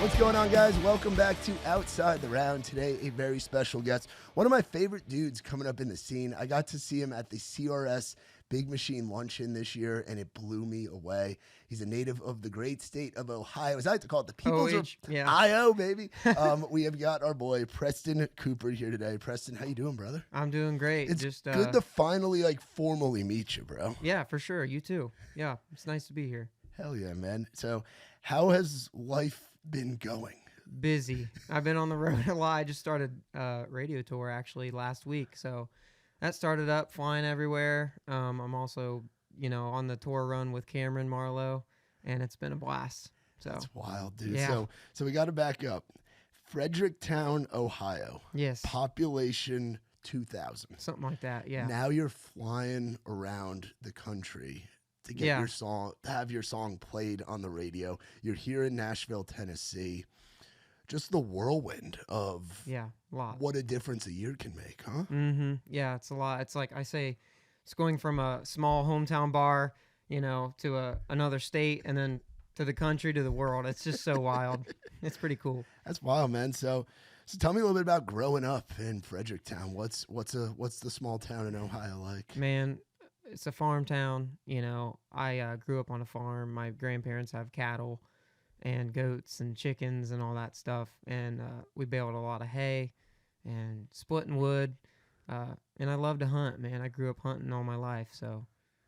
What's going on, guys? Welcome back to Outside the Round. Today, a very special guest. One of my favorite dudes coming up in the scene. I got to see him at the CRS Big Machine Luncheon this year, and it blew me away. He's a native of the great state of Ohio. As I like to call it, the People's Ohio, baby. We have got our boy Preston Cooper here today. Preston, how you doing, brother? I'm doing great. It's just good to finally, formally meet you, bro. Yeah, for sure. You too. Yeah, it's nice to be here. Hell yeah, man. So, how has life been going? Busy. I've been on the road a lot. I just started a radio tour actually last week, so that started up flying everywhere. I'm also, on the tour run with Cameron Marlowe, and it's been a blast. So that's wild, dude. Yeah. So we got to back up. Fredericktown, Ohio. Yes. Population 2,000. Something like that. Yeah. Now you're flying around the country to get your song, to have your song played on the radio. You're here in Nashville, Tennessee. Just the whirlwind of what a difference a year can make, huh? Mm-hmm. Yeah, it's a lot. It's like I say, it's going from a small hometown bar, to another state, and then to the country, to the world. It's just so wild. It's pretty cool. That's wild, man. So tell me a little bit about growing up in Fredericktown. What's the small town in Ohio like? Man, it's a farm town. I grew up on a farm. My grandparents have cattle and goats and chickens and all that stuff, and we baled a lot of hay and splitting wood, and I love to hunt, man. I grew up hunting all my life, so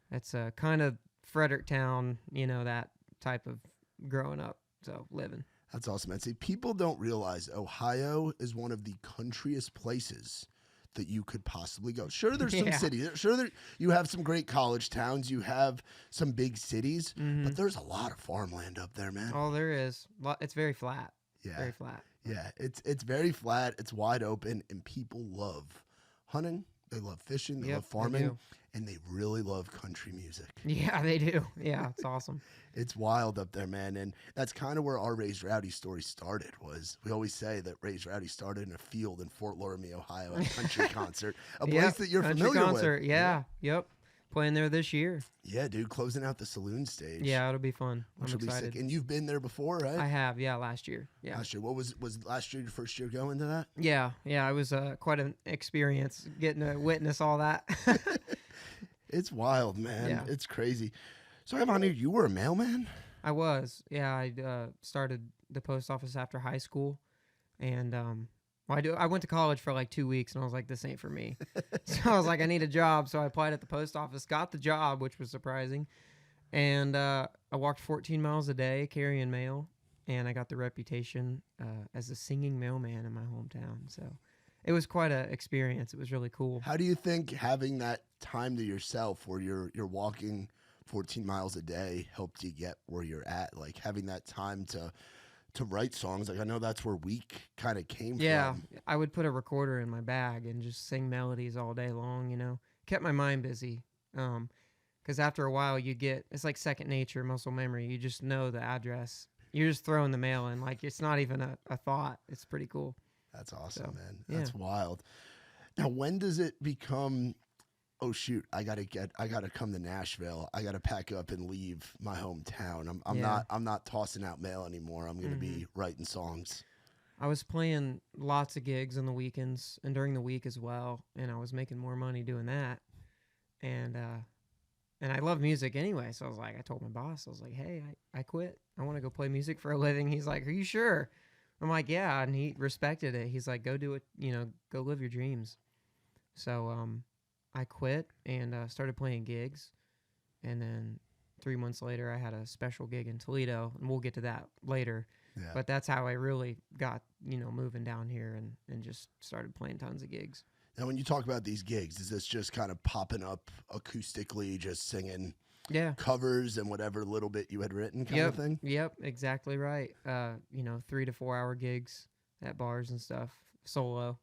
it's kind of Fredericktown, that type of growing up, so living. That's awesome, man. See, people don't realize Ohio is one of the countryest places that you could possibly go. Sure, there's some cities. Sure, you have some great college towns. You have some big cities, but there's a lot of farmland up there, man. Oh, there is. It's very flat. Yeah, very flat. Yeah, it's very flat. It's wide open, and people love hunting. They love fishing. They love farming, and they really love country music. Yeah, they do. Yeah, it's awesome. It's wild up there, man, and that's kind of where our Raised Rowdy story started. Was we always say that Raised Rowdy started in a field in Fort Loramie, Ohio, at a country concert, a place that you're familiar concert. with. Yeah, yep. Playing there this year. Yeah, dude, closing out the saloon stage. Yeah, it'll be fun. Which I'm will excited. be sick. And you've been there before, right? I have, last year. Yeah. Last year. What was last year your first year going to that? Yeah, it was quite an experience getting to witness all that. It's wild, man. Yeah. It's crazy. So I have on here, you were a mailman? I was. Yeah, I started the post office after high school, and I went to college for like 2 weeks, and I was like, this ain't for me. So I was like, I need a job. So I applied at the post office, got the job, which was surprising. And I walked 14 miles a day carrying mail, and I got the reputation as a singing mailman in my hometown. So it was quite an experience. It was really cool. How do you think having that time to yourself where you're walking 14 miles a day helped you get where you're at? Like having that time to write songs, like I know that's where Week kind of came from. Yeah, I would put a recorder in my bag and just sing melodies all day long, Kept my mind busy. Because after a while it's like second nature, muscle memory. You just know the address. You're just throwing the mail in. Like it's not even a thought. It's pretty cool. That's awesome, man. Yeah. That's wild. Now, when does it become, oh shoot, I gotta come to Nashville. I gotta pack up and leave my hometown. I'm not tossing out mail anymore. I'm gonna be writing songs. I was playing lots of gigs on the weekends and during the week as well, and I was making more money doing that. And I love music anyway, so I told my boss, I was like, hey, I quit. I want to go play music for a living. He's like, are you sure? I'm like, yeah, and he respected it. He's like, go do it, go live your dreams. So I quit and started playing gigs, and then 3 months later, I had a special gig in Toledo, and we'll get to that later. Yeah. But that's how I really got, moving down here and just started playing tons of gigs. Now, when you talk about these gigs, is this just kind of popping up acoustically, just singing covers and whatever little bit you had written kind of thing? Yep, exactly right. 3 to 4 hour gigs at bars and stuff, solo.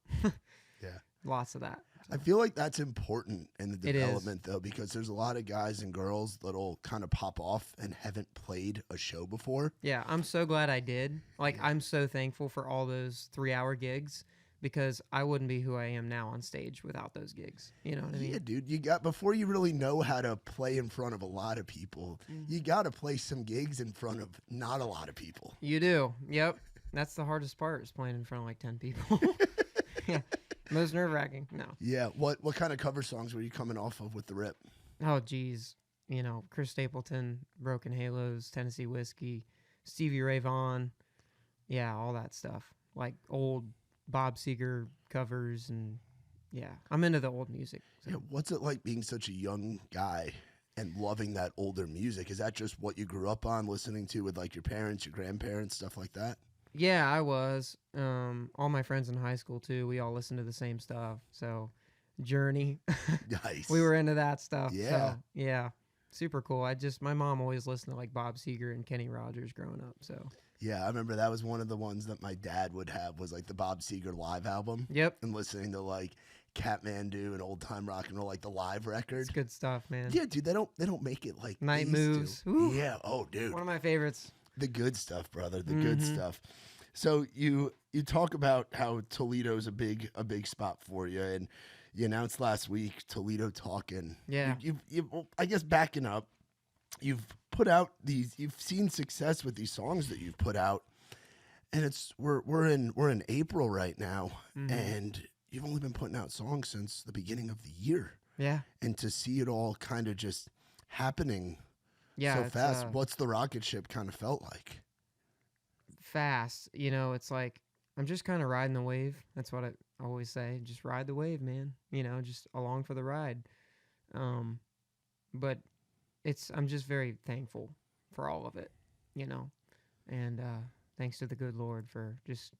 Yeah. Lots of that. I feel like that's important in the development, though, because there's a lot of guys and girls that'll kind of pop off and haven't played a show before. Yeah, I'm so glad I did. I'm so thankful for all those 3 hour gigs, because I wouldn't be who I am now on stage without those gigs. You know what I mean? Yeah, dude. Before you really know how to play in front of a lot of people, you got to play some gigs in front of not a lot of people. You do. Yep. That's the hardest part, is playing in front of like 10 people. Yeah. Most nerve-wracking. No. Yeah. What kind of cover songs were you coming off of with the rip? Oh, geez. You know, Chris Stapleton, Broken Halos, Tennessee Whiskey, Stevie Ray Vaughan. Yeah, all that stuff. Like old Bob Seger covers, and yeah, I'm into the old music. So. Yeah. What's it like being such a young guy and loving that older music? Is that just what you grew up on, listening to with like your parents, your grandparents, stuff like that? Yeah, I was. All my friends in high school too. We all listened to the same stuff. So, Journey. Nice. We were into that stuff. Yeah. So, yeah. Super cool. My mom always listened to like Bob Seger and Kenny Rogers growing up. So. Yeah, I remember that was one of the ones that my dad would have, was like the Bob Seger live album. Yep. And listening to like Catmandu and old time rock and roll, like the live record. It's good stuff, man. Yeah, dude, they don't make it like Night they used Moves. to. Ooh. Yeah. Oh, dude. One of my favorites. The good stuff, brother. The good stuff. So you talk about how Toledo's a big spot for you, and you announced last week Toledo Talkin. Yeah. Well, I guess backing up, you've put out you've seen success with these songs that you've put out, and we're in April right now, and you've only been putting out songs since the beginning of the year. Yeah. And to see it all kind of just happening Yeah. so fast, what's the rocket ship kind of felt like? Fast. You know, it's like I'm just kind of riding the wave. That's what I always say. Just ride the wave, man. You know, just along for the ride. But I'm just very thankful for all of it, you know, and thanks to the good Lord for just,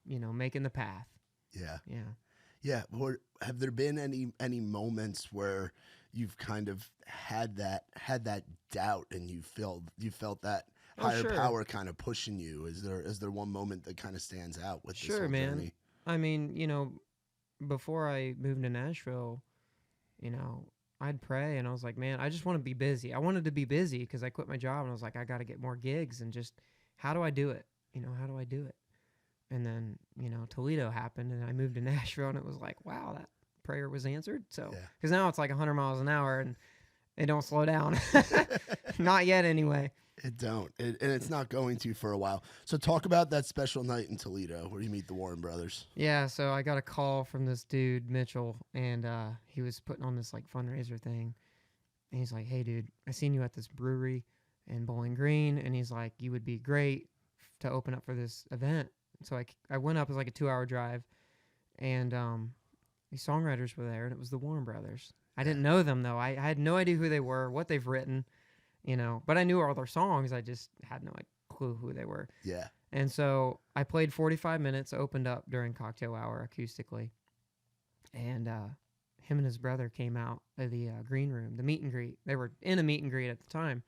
you know, making the path. Yeah. Yeah. Yeah. Or have there been any moments where you've kind of had that doubt and you felt that higher power kind of pushing you? Is there one moment that kind of stands out with this whole man. journey? I mean, you know, before I moved to Nashville, you know, I'd pray and I was like, man, I just want to be busy. I wanted to be busy because I quit my job and I was like, I got to get more gigs, and just, how do I do it? You know, how do I do it? And then, you know, Toledo happened and I moved to Nashville, and it was like, wow, that prayer was answered. So, because now it's like 100 miles an hour and it don't slow down. Not yet anyway. It don't. And it's not going to for a while. So talk about that special night in Toledo where you meet the Warren brothers. Yeah, so I got a call from this dude, Mitchell, and he was putting on this like fundraiser thing. And he's like, hey, dude, I seen you at this brewery in Bowling Green. And he's like, you would be great to open up for this event. So I went up. It was like a 2-hour drive. And these songwriters were there, and it was the Warren brothers. I didn't know them, though. I had no idea who they were, what they've written. You know, but I knew all their songs. I just had no clue who they were. Yeah. And so I played 45 minutes, opened up during cocktail hour acoustically. And him and his brother came out of the green room, the meet and greet. They were in a meet and greet at the time.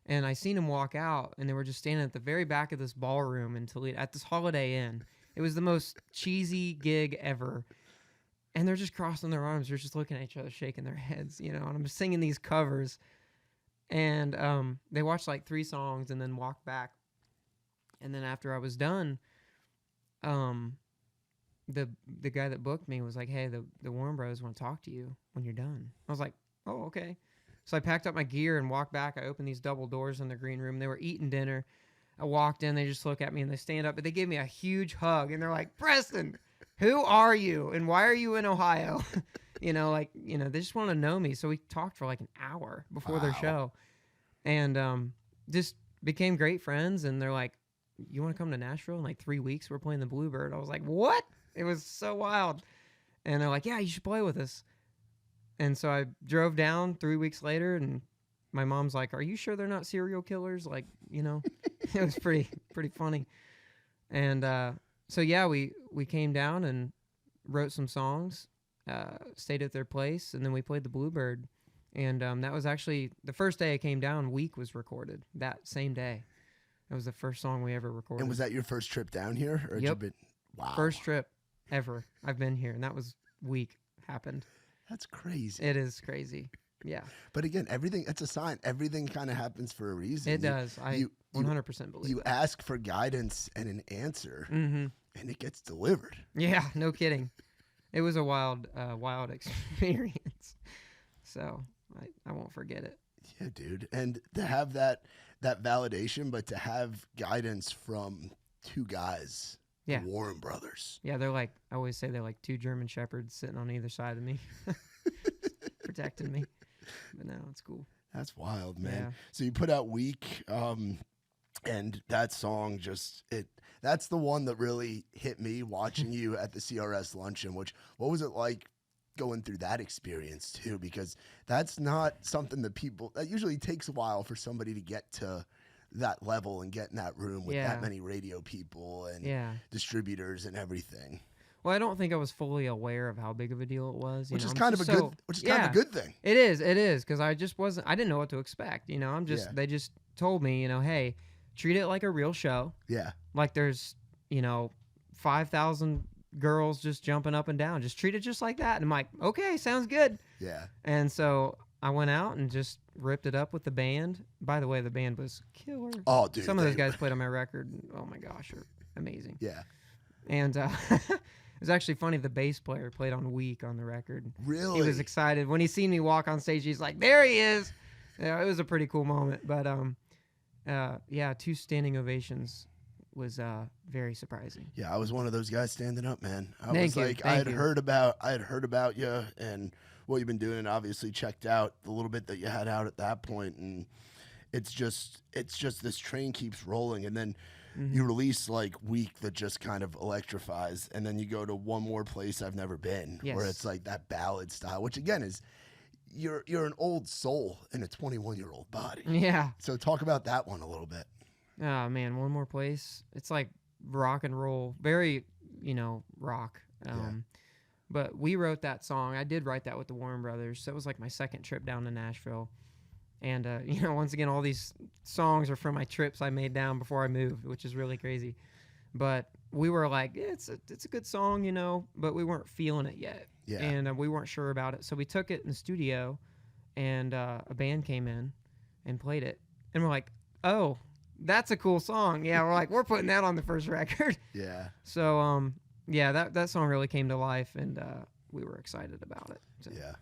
And I seen them walk out, and they were just standing at the very back of this ballroom in Toledo at this Holiday Inn. It was the most cheesy gig ever. And they're just crossing their arms. They're just looking at each other, shaking their heads, you know, and I'm singing these covers. And they watched like 3 songs and then walked back. And then after I was done, the guy that booked me was like, hey, the Warren Bros want to talk to you when you're done. I was like, oh, okay. So I packed up my gear and walked back. I opened these double doors in the green room. They were eating dinner. I walked in. They just look at me and they stand up. But they gave me a huge hug. And they're like, Preston, who are you? And why are you in Ohio? They just want to know me. So we talked for like an hour before their show, and just became great friends. And they're like, you want to come to Nashville in like 3 weeks? We're playing the Bluebird. I was like, what? It was so wild. And they're like, yeah, you should play with us. And so I drove down 3 weeks later, and my mom's like, are you sure they're not serial killers? Like, you know, it was pretty funny. And so yeah, we came down and wrote some songs. Stayed at their place, and then we played the Bluebird, and that was actually the first day I came down. Week was recorded that same day. That was the first song we ever recorded. And was that your first trip down here? Or yep. Wow. First trip ever I've been here, and that was Week happened. That's crazy. It is crazy. Yeah. But again, that's a sign. Everything kind of happens for a reason. It does. I 100% believe you ask for guidance and an answer, and it gets delivered. Yeah, no kidding. It was a wild experience. So I won't forget it. Yeah, dude. And to have that validation, but to have guidance from two guys, Yeah. the Warren brothers. Yeah, they're like, I always say they're like two German shepherds sitting on either side of me, protecting me. But no, it's cool. That's wild, man. Yeah. So you put out Weak, and that song that's the one that really hit me watching you at the CRS Luncheon. What was it like going through that experience too? Because that's not something that usually takes a while for somebody to get to that level and get in that room with that many radio people and distributors and everything. Well, I don't think I was fully aware of how big of a deal it was. Which is kind of a good thing. It is, because I didn't know what to expect. They just told me, hey, treat it like a real show. Yeah. Like there's, 5,000 girls just jumping up and down. Just treat it just like that. And I'm like, okay, sounds good. Yeah. And so I went out and just ripped it up with the band. By the way, the band was killer. Oh, dude. Some of those guys played on my record. Oh my gosh, are amazing. Yeah. And it was actually funny. The bass player played on Weak on the record. Really? He was excited when he seen me walk on stage. He's like, "There he is!" Yeah, it was a pretty cool moment. But 2 standing ovations was very surprising. Yeah, I was one of those guys standing up, man. I had heard about you and what you've been doing, and obviously checked out the little bit that you had out at that point, and it's just this train keeps rolling, and then. Mm-hmm. You release like Weak that just kind of electrifies, and then you go to One More Place I've Never Been, where it's like that ballad style, which again is you're an old soul in a 21-year-old body. Yeah. So talk about that one a little bit. Oh man, One More Place. It's like rock and roll, very rock. But we wrote that song. I did write that with the Warren brothers. So it was like my second trip down to Nashville. And, once again, all these songs are from my trips I made down before I moved, which is really crazy. But we were like, it's a good song, but we weren't feeling it yet. Yeah. And we weren't sure about it. So we took it in the studio, and a band came in and played it. And we're like, oh, that's a cool song. Yeah, we're putting that on the first record. Yeah. So, that song really came to life, and we were excited about it. So. Yeah.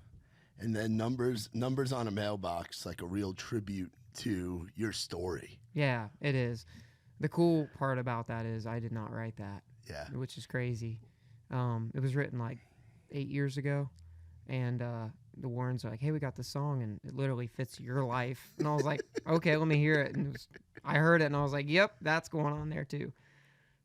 And then numbers on a mailbox, like a real tribute to your story. Yeah, it is. The cool part about that is I did not write that. Yeah. Which is crazy. It was written like 8 years ago, and the Warrens are like, "Hey, we got this song, and it literally fits your life." And I was like, "Okay, let me hear it." And I heard it, and I was like, "Yep, that's going on there too."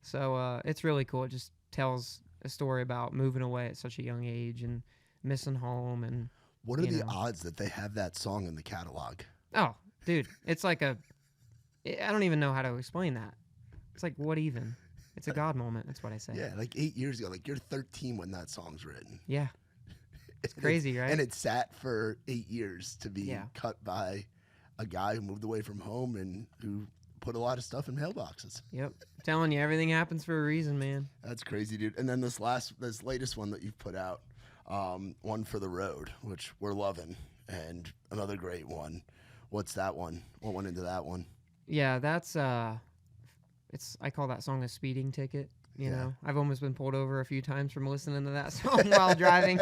So it's really cool. It just tells a story about moving away at such a young age and missing home and. What are the odds that they have that song in the catalog? Oh, dude, it's like I don't even know how to explain that. It's like, what even? It's a God moment. That's what I say. Yeah, like 8 years ago. Like you're 13 when that song's written. Yeah. It's crazy, right? And it sat for 8 years to be cut by a guy who moved away from home and who put a lot of stuff in mailboxes. Yep. I'm telling you, everything happens for a reason, man. That's crazy, dude. And then this latest one that you've put out, One for the Road, which we're loving, and another great one. What's that one? What went into that one? Yeah, that's I call that song a speeding ticket. You know, I've almost been pulled over a few times from listening to that song while driving.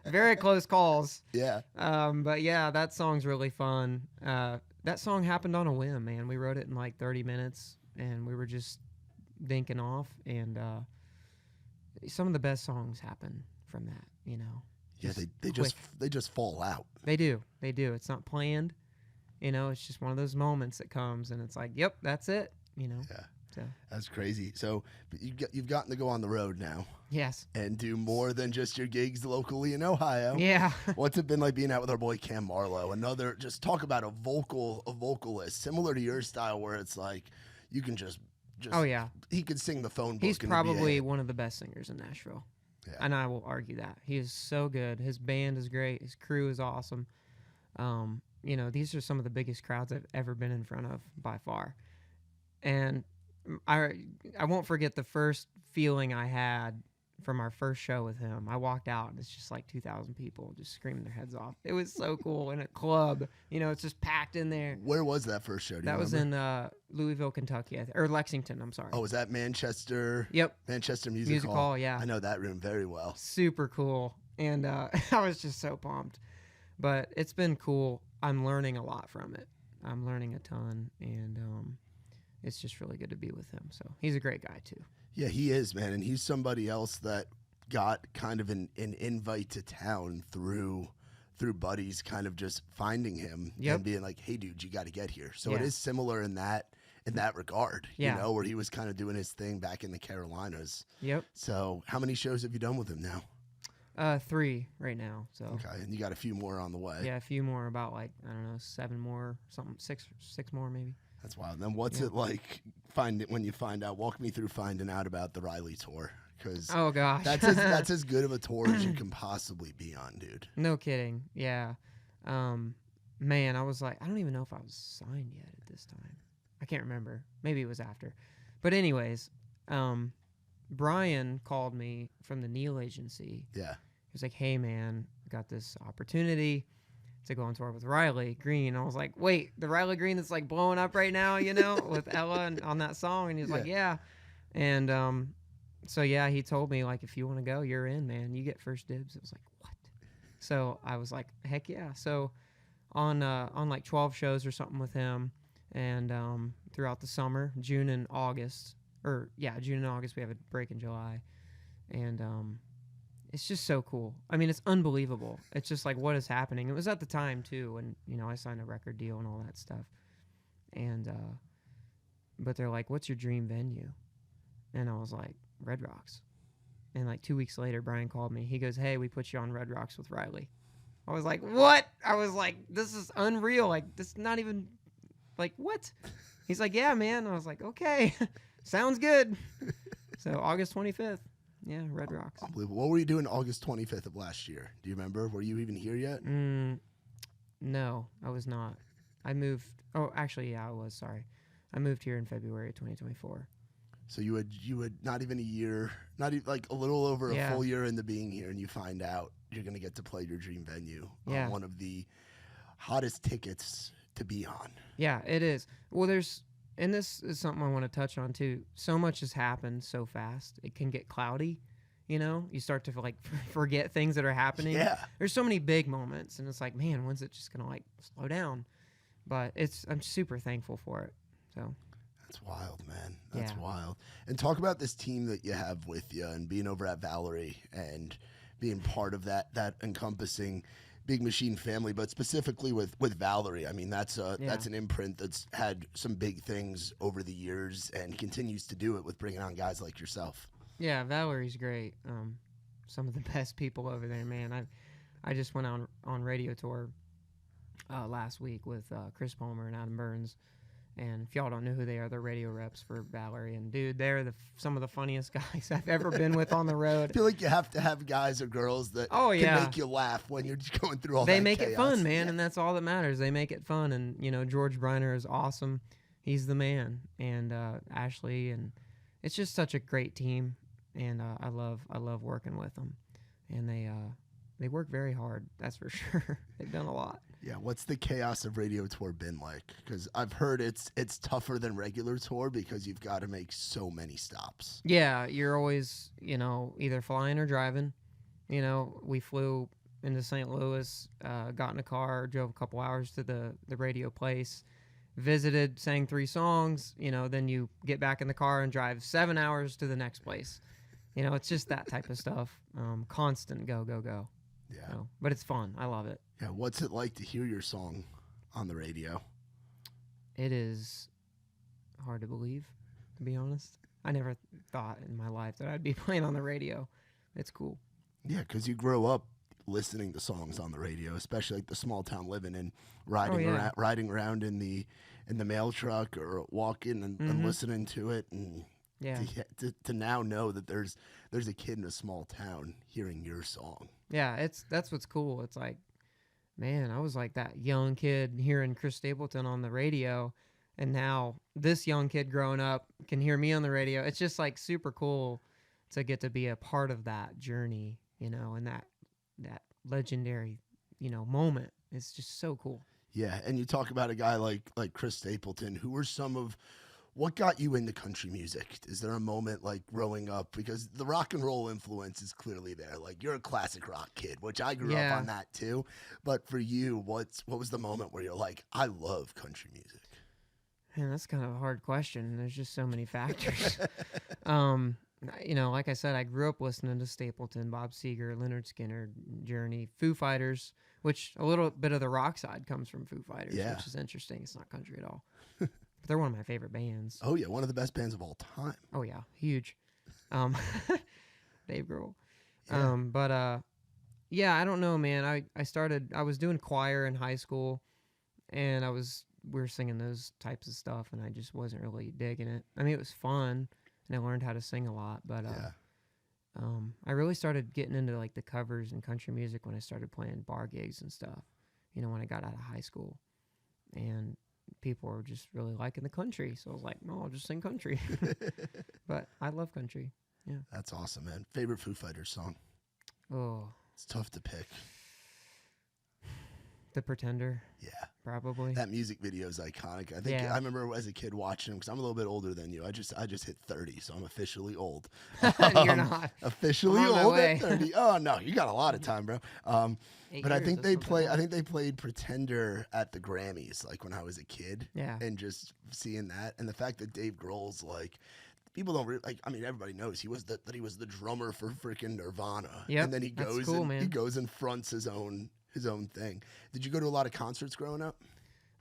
Very close calls. Yeah. But yeah, that song's really fun. That song happened on a whim, man. We wrote it in like 30 minutes, and we were just dinking off, and some of the best songs happen from that. Yeah, they just fall out. They do. It's not planned. It's just one of those moments that comes, and it's like, yep, that's it. Yeah, so. That's crazy. So you've gotten to go on the road now. Yes. And do more than just your gigs locally in Ohio. Yeah. What's it been like being out with our boy Cam Marlowe? Just talk about a vocalist similar to your style, where it's like you can just. Oh yeah. He could sing the phone book. He's probably one of the best singers in Nashville. Yeah. And I will argue that. He is so good. His band is great. His crew is awesome. These are some of the biggest crowds I've ever been in front of by far. And I won't forget the first feeling I had from our first show with him. I walked out, and it's just like 2,000 people just screaming their heads off. It was so cool in a club. It's just packed in there. Where was that first show? That was in Louisville, Kentucky, or Lexington. I'm sorry. Oh, was that Manchester? Yep. Manchester Music Hall. Yeah. I know that room very well. Super cool, and I was just so pumped. But it's been cool. I'm learning a lot from it. I'm learning a ton, and it's just really good to be with him. So he's a great guy too. Yeah, he is, man. And he's somebody else that got kind of an invite to town through buddies kind of just finding him and being like, hey, dude, you got to get here. So it is similar in that regard, you know, where he was kind of doing his thing back in the Carolinas. Yep. So how many shows have you done with him now? 3 right now. So okay, and you got a few more on the way. Yeah, a few more, about like, I don't know, 7 more, something, six more maybe. That's wild. Then what's it like when you find out? Walk me through finding out about the Riley tour. Because oh gosh, that's as good of a tour as you can possibly be on, dude. No kidding. Yeah. Man, I was like, I don't even know if I was signed yet at this time. I can't remember. Maybe it was after. But anyways, Brian called me from the Neil agency. Yeah. He was like, hey man, I got this opportunity to go on tour with Riley Green. I was like, wait, the Riley Green that's like blowing up right now, you know, with Ella and on that song. And he was like, yeah. And so yeah, he told me like, if you want to go, you're in, man. You get first dibs. It was like, what? So I was like, heck yeah. So on like 12 shows or something with him, and throughout the summer, June and August, we have a break in July, and it's just so cool. I mean, it's unbelievable. It's just like, what is happening? It was at the time too, and you know, I signed a record deal and all that stuff, and but they're like, what's your dream venue? And I was like, Red Rocks. And like 2 weeks later, Brian called me. He goes, hey, we put you on Red Rocks with Riley. I was like, what? I was like, this is unreal. Like, this is not even, like, what? He's like, yeah, man. I was like, okay, sounds good. So August 25th, yeah, Red Rocks. Unbelievable. What were you doing August 25th of last year? Do you remember? Were you even here yet? No, I was not. I moved. Oh, actually, yeah, I was. Sorry. I moved here in February of 2024. So you had not even a year, not even like a little over a full year into being here, and you find out you're going to get to play your dream venue on one of the hottest tickets to be on. Yeah, it is. Well, and this is something I want to touch on too. So much has happened so fast. It can get cloudy, you know? You start to like forget things that are happening. Yeah. There's so many big moments, and it's like, man, when's it just going to like slow down? But I'm super thankful for it. So that's wild, man. That's wild. And talk about this team that you have with you and being over at Valerie and being part of that encompassing Big Machine family, but specifically with Valerie. I mean, that's an imprint that's had some big things over the years and continues to do it with bringing on guys like yourself. Yeah, Valerie's great. Some of the best people over there, man. I just went on radio tour last week with Chris Palmer and Adam Burns. And if y'all don't know who they are, they're radio reps for Valerie. And, dude, they're some of the funniest guys I've ever been with on the road. I feel like you have to have guys or girls that can make you laugh when you're just going through all that They make chaos. It fun, man, and that's all that matters. They make it fun. And, you know, George Briner is awesome. He's the man. And Ashley. And it's just such a great team. And I love working with them. And they work very hard, that's for sure. They've done a lot. Yeah, what's the chaos of radio tour been like? Because I've heard it's tougher than regular tour because you've got to make so many stops. Yeah, you're always, you know, either flying or driving. You know, we flew into St. Louis, got in a car, drove a couple hours to the radio place, visited, sang 3 songs. You know, then you get back in the car and drive 7 hours to the next place. You know, it's just that type of stuff. Constant go. Yeah. So, but it's fun. I love it. Yeah. What's it like to hear your song on the radio? It is hard to believe, to be honest. I never thought in my life that I'd be playing on the radio. It's cool. Yeah, because you grow up listening to songs on the radio, especially like the small town living and riding around in the mail truck or walking and listening to it, and to now know that there's a kid in a small town hearing your song. Yeah, that's what's cool. It's like, man, I was like that young kid hearing Chris Stapleton on the radio, and now this young kid growing up can hear me on the radio. It's just like super cool to get to be a part of that journey, you know, and that legendary, you know, moment. It's just so cool. Yeah, and you talk about a guy like Chris Stapleton. Who were some of what got you into country music? Is there a moment like growing up? Because the rock and roll influence is clearly there. Like, you're a classic rock kid, which I grew up on that too. But for you, what was the moment where you're like, I love country music? Man, that's kind of a hard question. There's just so many factors. Like I said, I grew up listening to Stapleton, Bob Seger, Leonard Skinner, Journey, Foo Fighters, which a little bit of the rock side comes from Foo Fighters, which is interesting. It's not country at all. But they're one of my favorite bands. Oh, yeah, one of the best bands of all time. Oh, yeah, huge. Dave Grohl. Yeah. I don't know, man. I was doing choir in high school, and we were singing those types of stuff, and I just wasn't really digging it. I mean, it was fun, and I learned how to sing a lot, but I really started getting into like the covers and country music when I started playing bar gigs and stuff, when I got out of high school, and people were just really liking the country, so I was like, no, I'll just sing country. But I love country. Yeah. That's awesome, man. Favorite Foo Fighters song? Oh. It's tough to pick. The Pretender. Yeah. Probably. That music video is iconic. I think I remember as a kid watching them because I'm a little bit older than you. I just hit 30, so I'm officially old. You're not. Officially old at 30. Oh no, you got a lot of time, bro. But I think they played Pretender at the Grammys, like when I was a kid. Yeah. And just seeing that, and the fact that Dave Grohl's like, people don't like. I mean, everybody knows he was the drummer for freaking Nirvana. Yeah. And then he goes he goes and fronts his own thing. Did you go to a lot of concerts growing up?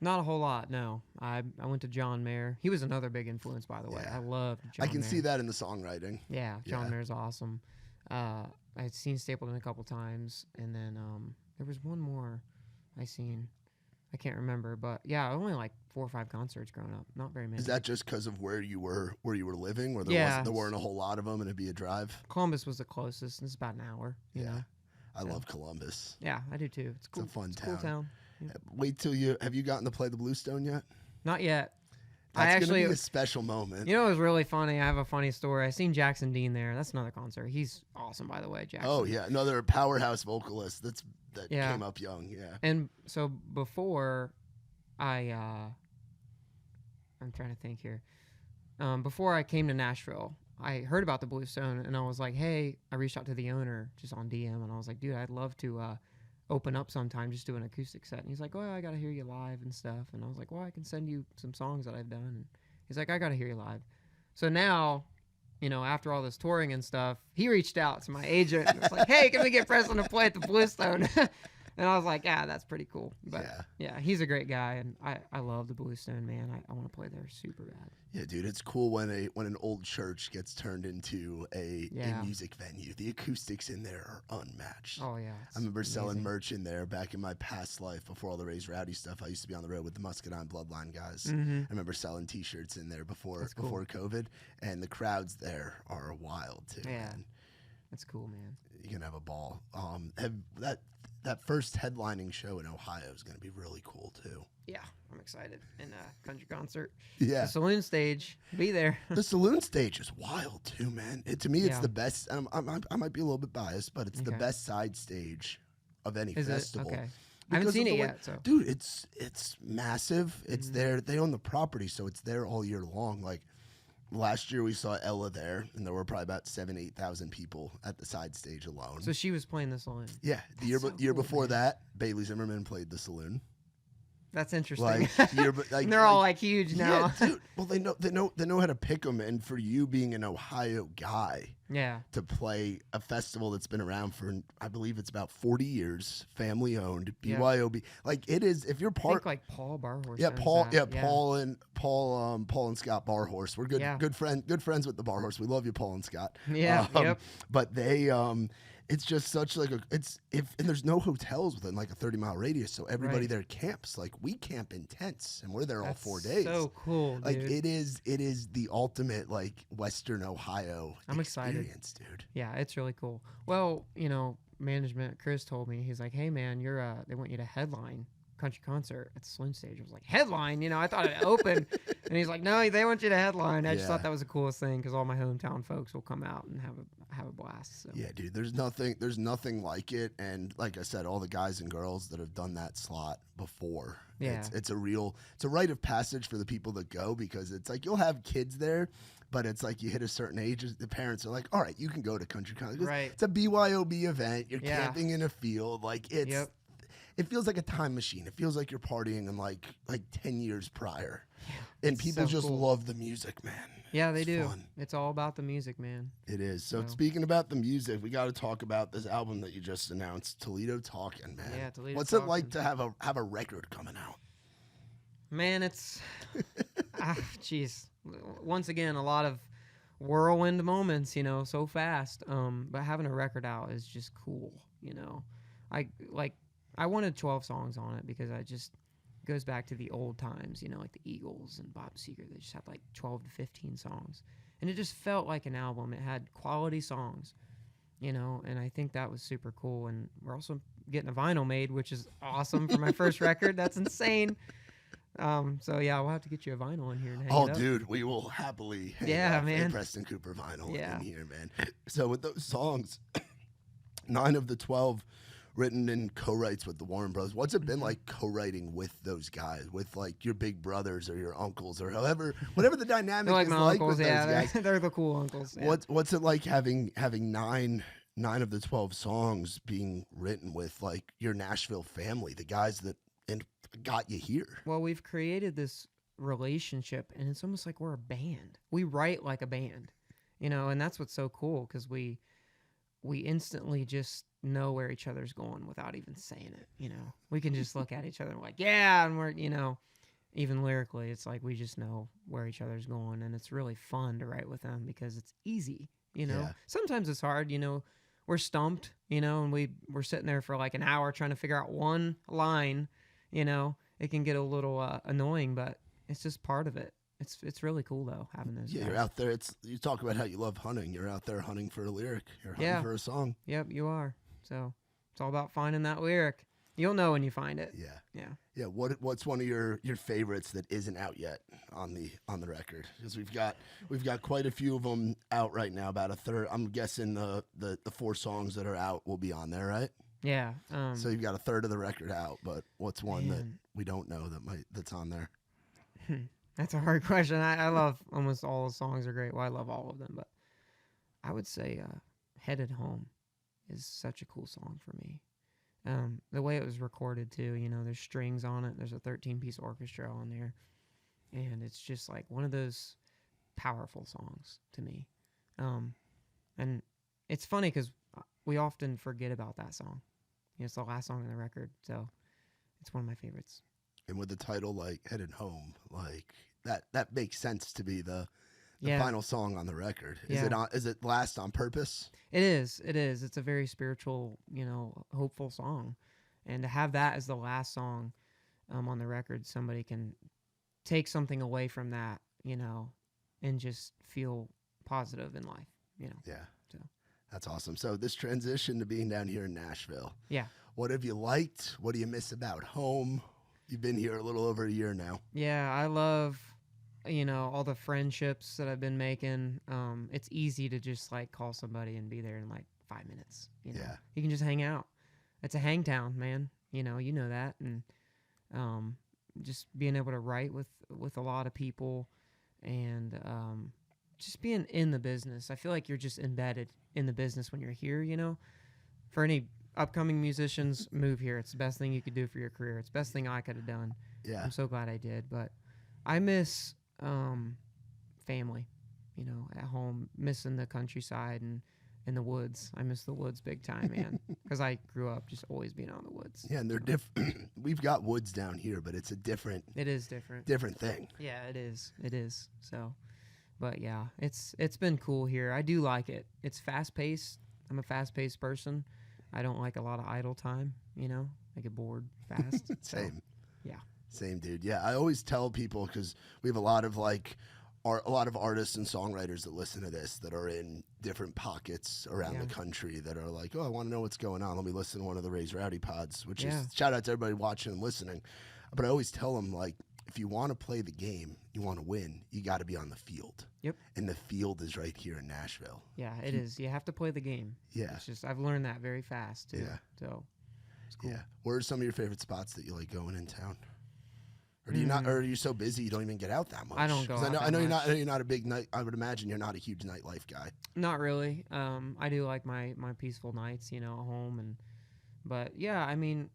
Not a whole lot, no. I went to John Mayer. He was another big influence, by the way. I loved John Mayer. I can see that in the songwriting. Yeah, John Mayer's awesome. I had seen Stapleton a couple times, and then there was one more I seen. I can't remember, but yeah, only like 4 or 5 concerts growing up. Not very many. Is that just because of where you were living, where there weren't a whole lot of them, and it'd be a drive? Columbus was the closest, and it's about an hour. You know? I love Columbus. Yeah, I do too. It's cool. It's a fun town. Cool town. Yeah. Wait till have you gotten to play the Bluestone yet? Not yet. That's going to be a special moment. You know, it was really funny. I have a funny story. I seen Jackson Dean there. That's another concert. He's awesome, by the way, Jackson. Oh, yeah. Another powerhouse vocalist that came up young. Yeah. And so before I'm trying to think here. Before I came to Nashville, I heard about the Bluestone, and I was like, hey, I reached out to the owner just on DM, and I was like, dude, I'd love to open up sometime, just do an acoustic set. And he's like, oh, I got to hear you live and stuff. And I was like, well, I can send you some songs that I've done. And he's like, I got to hear you live. So now, after all this touring and stuff, he reached out to my agent and was like, hey, can we get Preston to play at the Bluestone? And I was like, yeah, that's pretty cool. But yeah, he's a great guy, and I love the Bluestone, man. I want to play there super bad. Yeah, dude, it's cool when an old church gets turned into a music venue. The acoustics in there are unmatched. Oh yeah, I remember selling merch in there back in my past life before all the Raised Rowdy stuff. I used to be on the road with the Muscadine Bloodline guys. Mm-hmm. I remember selling T-shirts in there before COVID, and the crowds there are wild too. Yeah, man. That's cool, man. You can have a ball. That first headlining show in Ohio is going to be really cool too. Yeah, I'm excited. And country concert. Yeah. The Saloon Stage. Be there. The Saloon Stage is wild too, man. To me, it's the best. And I might be a little bit biased, but it's the best side stage of any festival. Okay. I haven't seen it yet. So, dude, it's massive. It's there. They own the property, so it's there all year long. Like last year, we saw Ella there, and there were probably about 8,000 people at the side stage alone. So she was playing the Saloon. Yeah, the year before that, Bailey Zimmerman played the Saloon. That's interesting. And they're all like huge now. Yeah, dude. Well, they know how to pick them, and for you being an Ohio guy, to play a festival that's been around for, I believe it's about 40 years, family owned, BYOB. Like it is. If you're part, I think like Paul Barhorse. Yeah, Paul. Yeah, Paul and Scott Barhorse. We're good friends with the Barhorse. We love you, Paul and Scott. Yeah. But they it's just such like and there's no hotels within like a 30-mile radius, so everybody there camps. Like we camp in tents, and we're there all 4 days. So cool, dude. Like it is the ultimate like Western Ohio experience, dude. Yeah, it's really cool. Well, management, Chris told me, he's like, hey man, they want you to headline country concert at the Saloon Stage. I was like, headline? I thought it opened. And he's like, no, they want you to headline. I just thought that was the coolest thing because all my hometown folks will come out and have a blast. So. Yeah, dude, there's nothing like it. And like I said, all the guys and girls that have done that slot before. Yeah. It's a rite of passage for the people that go, because it's like you'll have kids there, but it's like you hit a certain age, the parents are like, all right, you can go to country concert. Right. It's a BYOB event. You're camping in a field. Like it feels like a time machine. It feels like you're partying in like 10 years prior. Yeah, And people so just cool. love the music, man. Yeah, they It's do. fun. It's all about the music, man. It is. So So- speaking about the music, we got to talk about this album that you just announced, Toledo Talkin, man. Yeah, Toledo What's it like Talkin. to have a record coming out? Man, it's jeez. Once again, a lot of whirlwind moments, so fast. But having a record out is just cool, I wanted 12 songs on it because it goes back to the old times, like the Eagles and Bob Seger. They just had like 12 to 15 songs. And it just felt like an album. It had quality songs, and I think that was super cool. And we're also getting a vinyl made, which is awesome for my first record. That's insane. So yeah, we'll have to get you a vinyl in here and hang Oh, it up. dude, we will happily hang Yeah, up man. a Preston Cooper vinyl Yeah. in here, man. So with those songs, 9 of the 12 written in co-writes with the Warren Brothers. What's it been like co-writing with those guys, with like your big brothers or your uncles or whatever the dynamic They're like is my like uncles, with yeah. those guys? They're the cool uncles. Yeah. What's it like having 9 of the 12 songs being written with like your Nashville family, the guys that got you here? Well, we've created this relationship, and it's almost like we're a band. We write like a band, and that's what's so cool because we instantly just know where each other's going without even saying it. We can just look at each other and like, yeah, and we're, even lyrically, it's like we just know where each other's going, and it's really fun to write with them because it's easy. Yeah. Sometimes it's hard. We're stumped, and we're sitting there for like an hour trying to figure out one line. It can get a little annoying, but it's just part of it. It's really cool though having those. Yeah, guys. you're out there. You talk about how you love hunting. You're out there hunting for a lyric. You're hunting Yeah. for a song. Yep, you are. So it's all about finding that lyric. You'll know when you find it. Yeah. Yeah. Yeah. What's one of your favorites that isn't out yet on the record? Because we've got quite a few of them out right now. About a third. I'm guessing the 4 songs that are out will be on there, right? Yeah. So you've got a third of the record out, but what's one that Man. we don't know that's on there? That's a hard question. I love almost all the songs are great. Well, I love all of them, but I would say Headed Home is such a cool song for me. The way it was recorded too, there's strings on it. There's a 13-piece orchestra on there. And it's just like one of those powerful songs to me. And it's funny because we often forget about that song. It's the last song on the record, so it's one of my favorites. And with the title like Headed Home, like that makes sense to be the Yeah. final song on the record. Yeah. Is it last on purpose? It is. It's a very spiritual, hopeful song. And to have that as the last song on the record, somebody can take something away from that, and just feel positive in life, Yeah. So. That's awesome. So this transition to being down here in Nashville. Yeah. What have you liked? What do you miss about home? You've been here a little over a year now. Yeah, I love, all the friendships that I've been making. It's easy to just like call somebody and be there in like 5 minutes. Yeah. You can just hang out. It's a hang town, man. You know that, and just being able to write with a lot of people, and just being in the business. I feel like you're just embedded in the business when you're here. For any upcoming musicians, move here. It's the best thing you could do for your career. It's the best thing I could have done. Yeah. I'm so glad I did. But I miss family, at home, missing the countryside and the woods. I miss the woods big time, man, because I grew up just always being out in the woods. Yeah, and they're different. We've got woods down here, but it's a different It is different. thing. Yeah, it is. It is. So, but yeah, it's been cool here. I do like it. It's fast paced. I'm a fast paced person. I don't like a lot of idle time. I get bored fast. Same. Yeah. Same, dude. Yeah, I always tell people because we have a lot of artists and songwriters that listen to this that are in different pockets around the country that are like, oh, I want to know what's going on. Let me listen to one of the Raise Rowdy pods, which is shout out to everybody watching and listening. But I always tell them, like, if you want to play the game, you want to win, you got to be on the field. Yep. And the field is right here in Nashville. Yeah, it is. You have to play the game. Yeah. It's just I've learned that very fast too. Yeah. So it's cool. Yeah. Where are some of your favorite spots that you like going in town? Or do you not? Or are you so busy you don't even get out that much? I don't go 'Cause out I that know much. you're not a big night. I would imagine you're not a huge nightlife guy. Not really. I do like my peaceful nights, at home, but yeah, I mean,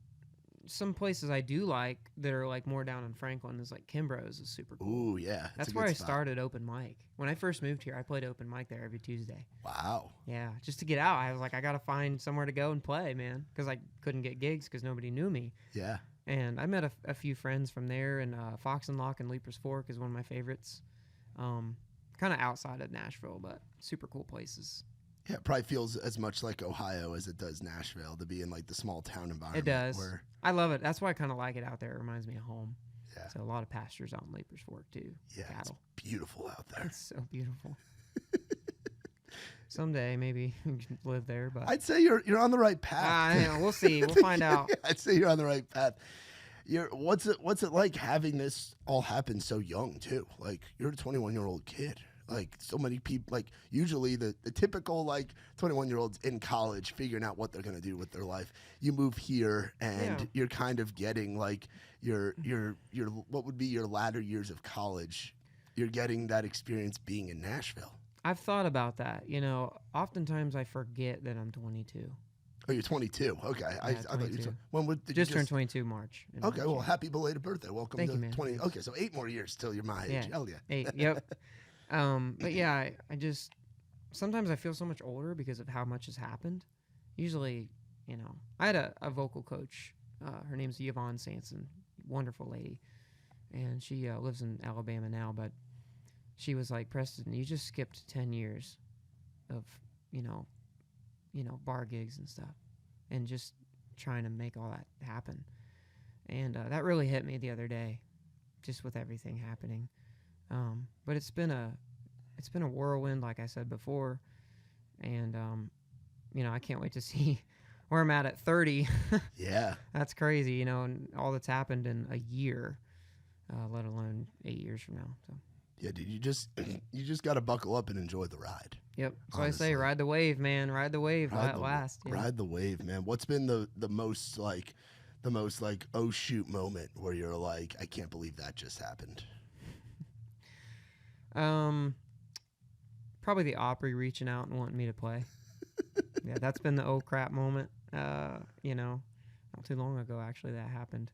some places I do like that are like more down in Franklin is like Kimbrough's is super cool. Ooh, yeah. That's where I started open mic. When I first moved here, I played open mic there every Tuesday. Wow. Yeah, just to get out. I was like, I got to find somewhere to go and play, man, because I couldn't get gigs because nobody knew me. Yeah. And I met a few friends from there, and Fox and Lock and Leapers Fork is one of my favorites. Kind of outside of Nashville, but super cool places. Yeah, it probably feels as much like Ohio as it does Nashville to be in like the small town environment. It does. I love it. That's why I kind of like it out there. It reminds me of home. Yeah. So a lot of pastures out in Leapers Fork too. Yeah, cattle. It's beautiful out there. It's so beautiful. Someday maybe you can live there, but I'd say you're on the right path. We'll see. We'll find out. I'd say you're on the right path. What's it like having this all happen so young too? Like you're a 21-year-old kid. Like so many people, like usually the typical like 21-year-olds in college figuring out what they're gonna do with their life. You move here and you're kind of getting like your what would be your latter years of college. You're getting that experience being in Nashville. I've thought about that. You know, oftentimes I forget that I'm 22. Oh, you're 22. Okay, Yeah, I thought you 22. did Just you turned 22 March. Okay, well, happy belated birthday. Welcome Thank to you, man. 20. Okay, so 8 more years till you're my age. Yeah. Hell yeah. 8. Yep. But yeah, I just sometimes I feel so much older because of how much has happened. Usually, you know, I had a vocal coach. Her name's Yvonne Sanson, wonderful lady, and she lives in Alabama now. But she was like, Preston, you just skipped 10 years of you know, bar gigs and stuff, and just trying to make all that happen. And that really hit me the other day, just with everything happening. But it's been a whirlwind, like I said before, and you know, I can't wait to see where I'm at 30. Yeah, that's crazy, you know, and all that's happened in a year, let alone 8 years from now. So yeah, dude, you just got to buckle up and enjoy the ride. Yep. So I say, ride the wave, man. Ride the wave. Last. Ride the wave, man. What's been the most like oh shoot moment where you're like, I can't believe that just happened? Probably the Opry reaching out and wanting me to play. Yeah, that's been the oh crap moment. You know, not too long ago actually that happened.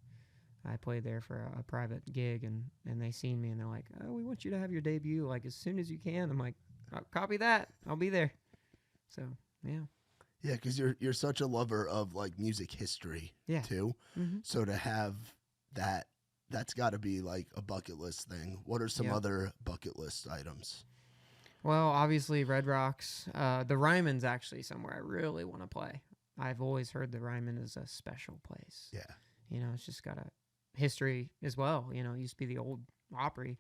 I played there for a private gig, and they seen me and they're like, oh, we want you to have your debut like as soon as you can. I'm like, copy that. I'll be there. So yeah. Yeah, because you're such a lover of like music history too. Mm-hmm. So to have that's got to be like a bucket list thing. What are some other bucket list items? Well, obviously Red Rocks. The Ryman's actually somewhere I really want to play. I've always heard the Ryman is a special place. Yeah. You know, it's just got a history as well. You know, it used to be the old Opry.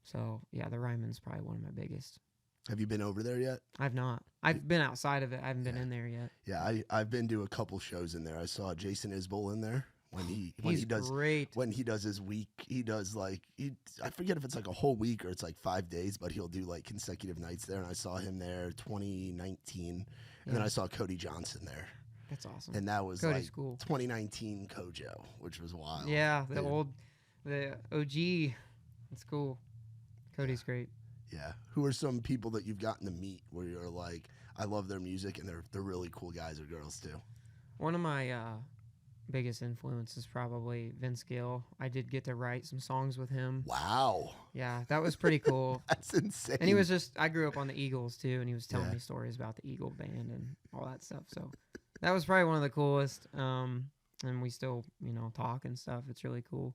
So yeah, the Ryman's probably one of my biggest. Have you been over there yet? I've not. I've been outside of it. I haven't been in there yet. Yeah, I've been to a couple shows in there. I saw Jason Isbell in there when he does great. When he does his week. He does like I forget if it's like a whole week or it's like 5 days, but he'll do like consecutive nights there. And I saw him there 2019, and then I saw Cody Johnson there. That's awesome. And that was Cody's like cool. 2019 Kojo, which was wild. Yeah, the OG. It's cool. Cody's great. Yeah. Who are some people that you've gotten to meet where you're like, I love their music and they're really cool guys or girls too? One of my biggest influences probably Vince Gill. I did get to write some songs with him. Wow. Yeah, that was pretty cool. That's insane. And he was I grew up on the Eagles too, and he was telling me stories about the Eagle band and all that stuff. So that was probably one of the coolest. And we still, talk and stuff. It's really cool.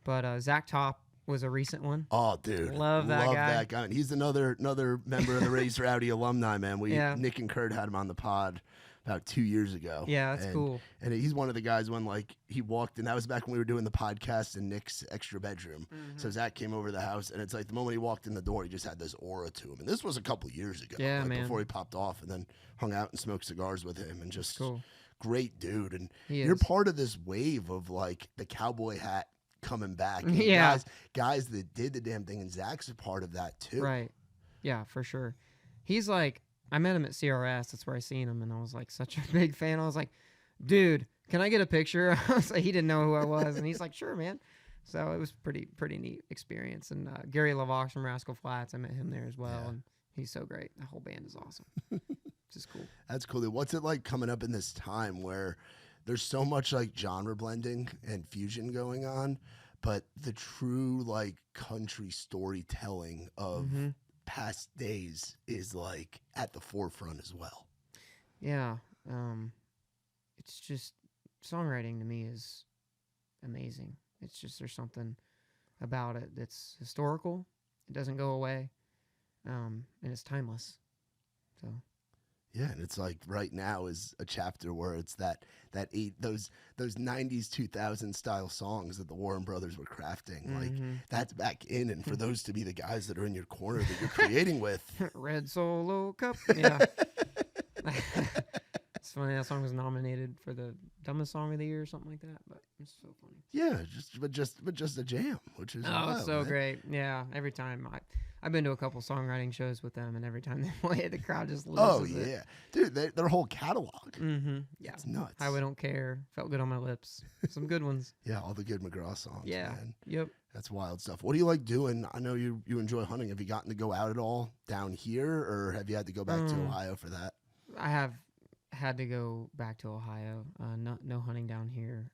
But Zach Top was a recent one. Oh, dude. Love that guy. And he's another member of the Raised Rowdy alumni, man. Nick and Kurt had him on the pod about 2 years ago. Yeah, that's cool. And he's one of the guys when he walked, and that was back when we were doing the podcast in Nick's extra bedroom. Mm-hmm. So Zach came over to the house, and it's like the moment he walked in the door, he just had this aura to him. And this was a couple years ago. Yeah, man. Before he popped off, and then hung out and smoked cigars with him, and just cool. Great dude. And you're part of this wave of like the cowboy hat coming back. And yeah. Guys that did the damn thing, and Zach's a part of that too. Right. Yeah, for sure. He's like, I met him at CRS. That's where I seen him, and I was like such a big fan. I was like, dude, can I get a picture? I was like, he didn't know who I was, and he's like, sure, man. So it was pretty neat experience. And Gary LaVox from Rascal Flatts, I met him there as well, and he's so great. The whole band is awesome. It's just cool. That's cool. What's it like coming up in this time where there's so much like genre blending and fusion going on, but the true like country storytelling of past days is like at the forefront as well. Yeah. It's just songwriting to me is amazing. It's just there's something about it that's historical. It doesn't go away, and it's timeless. So Yeah, and it's like right now is a chapter where it's those 90s 2000 style songs that the Warren Brothers were crafting. Like that's back in, and for those to be the guys that are in your corner that you're creating with. Red Solo Cup. Yeah. It's funny that song was nominated for the dumbest song of the year or something like that, but it's so funny. Yeah, just a jam, which is wild, it's so man. great. Yeah, every time I've been to a couple songwriting shows with them, and every time they play it, the crowd just loses it. Yeah, dude, their whole catalog. Yeah, it's nuts. Highway Don't Care, Felt Good on My Lips, some good ones. Yeah, all the good McGraw songs. Yeah, man. Yep. That's wild stuff. What do you like doing? I know you enjoy hunting. Have you gotten to go out at all down here, or have you had to go back to Ohio for that? I have had to go back to Ohio. No hunting down here.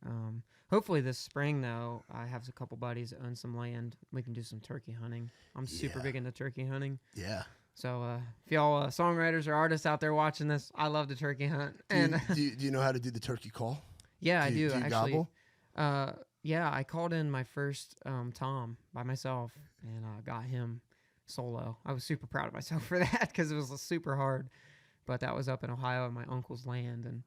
Hopefully this spring though, I have a couple buddies that own some land. We can do some turkey hunting. I'm super big into turkey hunting. Yeah. So if y'all songwriters or artists out there watching this, I love to turkey hunt. Do you know how to do the turkey call? Yeah, I do. Do you actually. gobble? Yeah, I called in my first tom by myself and got him solo. I was super proud of myself for that because it was super hard. But that was up in Ohio on my uncle's land, and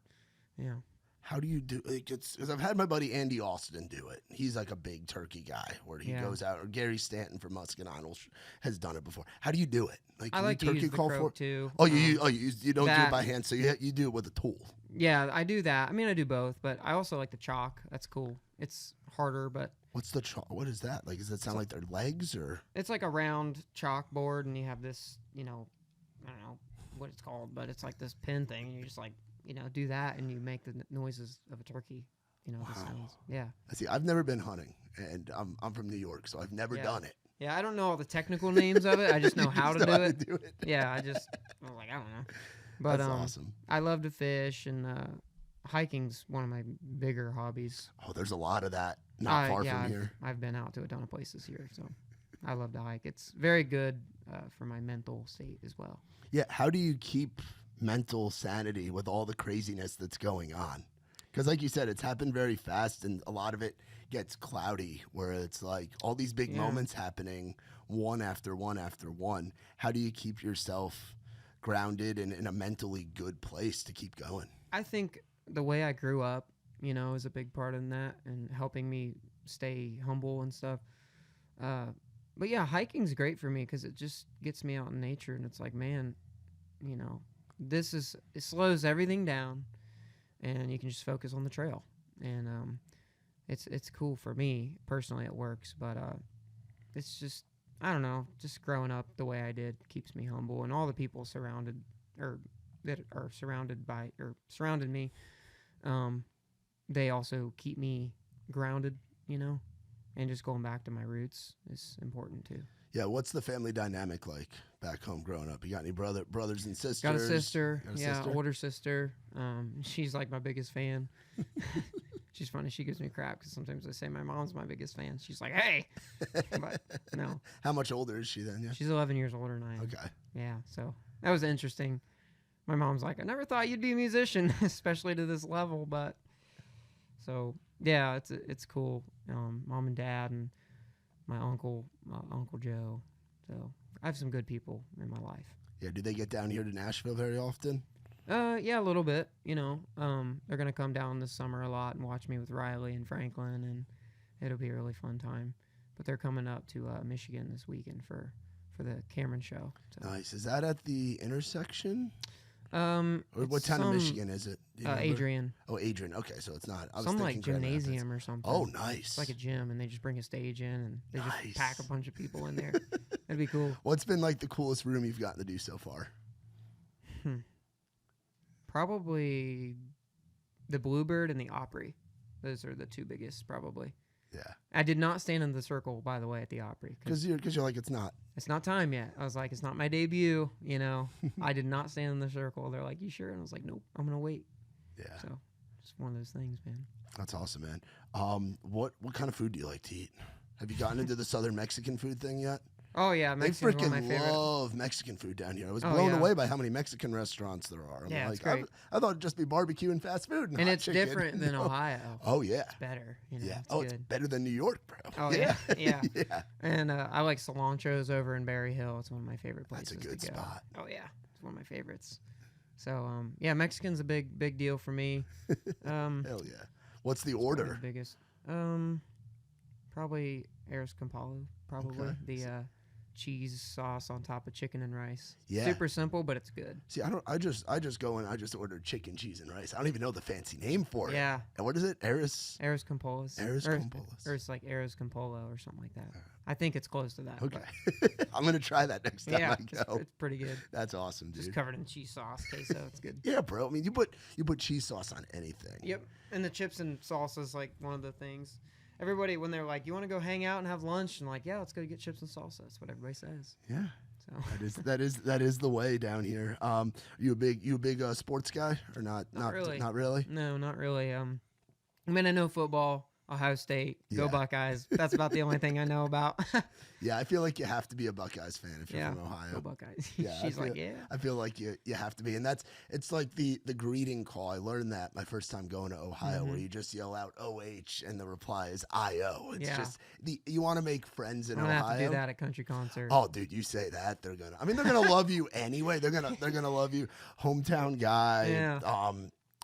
yeah. How do you do it? Because I've had my buddy Andy Austin do it. He's like a big turkey guy where he goes out, or Gary Stanton from Muscadine has done it before. How do you do it? Like, I like to turkey use the call croak for too. Oh, you don't do it by hand, so you do it with a tool. Yeah, I do that. I mean, I do both, but I also like the chalk. That's cool. It's harder, but what's the chalk? What is that? Like, does that sound like their legs or? It's like a round chalkboard, and you have this, I don't know what it's called, but it's like this pin thing, and you just like do that, and you make the noises of a turkey. The sounds. Yeah. I see. I've never been hunting, and I'm from New York, so I've never done it. Yeah, I don't know all the technical names of it. I just know how to do it. Do it. Yeah, I was like, I don't know. But that's awesome. I love to fish, and hiking's one of my bigger hobbies. Oh, there's a lot of that not far from here. I've been out to a ton of places here, so I love to hike. It's very good for my mental state as well. Yeah, how do you keep mental sanity with all the craziness that's going on? Because like you said, it's happened very fast, and a lot of it gets cloudy, where it's like all these big moments happening one after one after one. How do you keep yourself grounded and in a mentally good place to keep going? I think the way I grew up, is a big part in that and helping me stay humble and stuff. But yeah, hiking's great for me because it just gets me out in nature, and it's like, man, it slows everything down, and you can just focus on the trail, and it's cool for me personally. It works, but it's just, I don't know, just growing up the way I did keeps me humble, and all the people surrounded me, they also keep me grounded, and just going back to my roots is important too. Yeah, what's the family dynamic like back home growing up? You got any brothers and sisters? Got a sister, older sister. She's like my biggest fan. She's funny. She gives me crap because sometimes I say my mom's my biggest fan. She's like, hey, but no. How much older is she then? Yeah, she's 11 years older than I am. Okay. Yeah, so that was interesting. My mom's like, I never thought you'd be a musician, especially to this level, but so yeah, it's cool. Mom and dad and my Uncle Joe. So I have some good people in my life. Yeah, do they get down here to Nashville very often? Yeah, a little bit. They're gonna come down this summer a lot and watch me with Riley and Franklin, and it'll be a really fun time. But they're coming up to Michigan this weekend for the Cameron show. So. Nice. Is that at the intersection? Or what town in Michigan is it? Adrian. Oh, Adrian. Okay, so it's not. I was some thinking like gymnasium or something. Oh, nice. It's like a gym, and they just bring a stage in, and they just pack a bunch of people in there. That'd be cool. What's been like the coolest room you've gotten to do so far? Probably the Bluebird and the Opry. Those are the two biggest, probably. Yeah. I did not stand in the circle, by the way, at the Opry. Because you're like, it's not time yet. I was like, it's not my debut, I did not stand in the circle. They're like, you sure? And I was like, nope, I'm going to wait. Yeah. So just one of those things, man. That's awesome, man. What kind of food do you like to eat? Have you gotten into the Southern Mexican food thing yet? Oh yeah, They Mexican's one of my freaking favorite. love Mexican food down here. I was Oh, blown yeah. away by how many Mexican restaurants there are. I'm Yeah, like, it's great. I thought it'd just be barbecue and fast food, And hot it's chicken. different than No. Ohio. Oh yeah, It's better. You know, yeah. it's Oh, good. it's better than New York, bro. Oh yeah, yeah. yeah. And I like Cilantro's over in Berry Hill. It's one of my favorite places. That's a good to go. spot. Oh yeah, it's one of my favorites. So yeah, Mexican's a big deal for me. Hell yeah. What's the Probably order? the biggest. Probably Arroz con Palo. Probably Okay. the cheese sauce on top of chicken and rice. Yeah. Super simple, but it's good. See, I just go and I just ordered chicken, cheese, and rice. I don't even know the fancy name for it. Yeah, And what is it? Arroz Arroz con Polos. Arroz Or- con Polos. Or it's like Arroz con Polo or something like that. I think it's close to that. Okay. but I'm gonna try that next time yeah, I go. it's pretty good. That's awesome, Just dude. covered in cheese sauce, queso. It's good. Yeah, bro. I mean, you put cheese sauce on anything. Yep. And the chips and salsa is like one of the things. Everybody, when they're like, "You want to go hang out and have lunch?" and like, "Yeah, let's go get chips and salsa." That's what everybody says. Yeah. So That is the way down here. You a big sports guy or not? Not really. Not really. no, not really. I mean, I know football, Ohio State, go Yeah. Buckeyes. That's about the only thing I know about. Yeah, I feel like you have to be a Buckeyes fan if you're yeah, from Ohio. go Buckeyes. Yeah, She's like, yeah. I feel like you have to be, and it's like the greeting call. I learned that my first time going to Ohio, where you just yell out OH and the reply is IO. It's Yeah. just you want to make friends in I'm gonna Ohio. have to do that at country concert. Oh, dude, you say that they're gonna love you anyway. They're gonna love you, hometown guy. Yeah.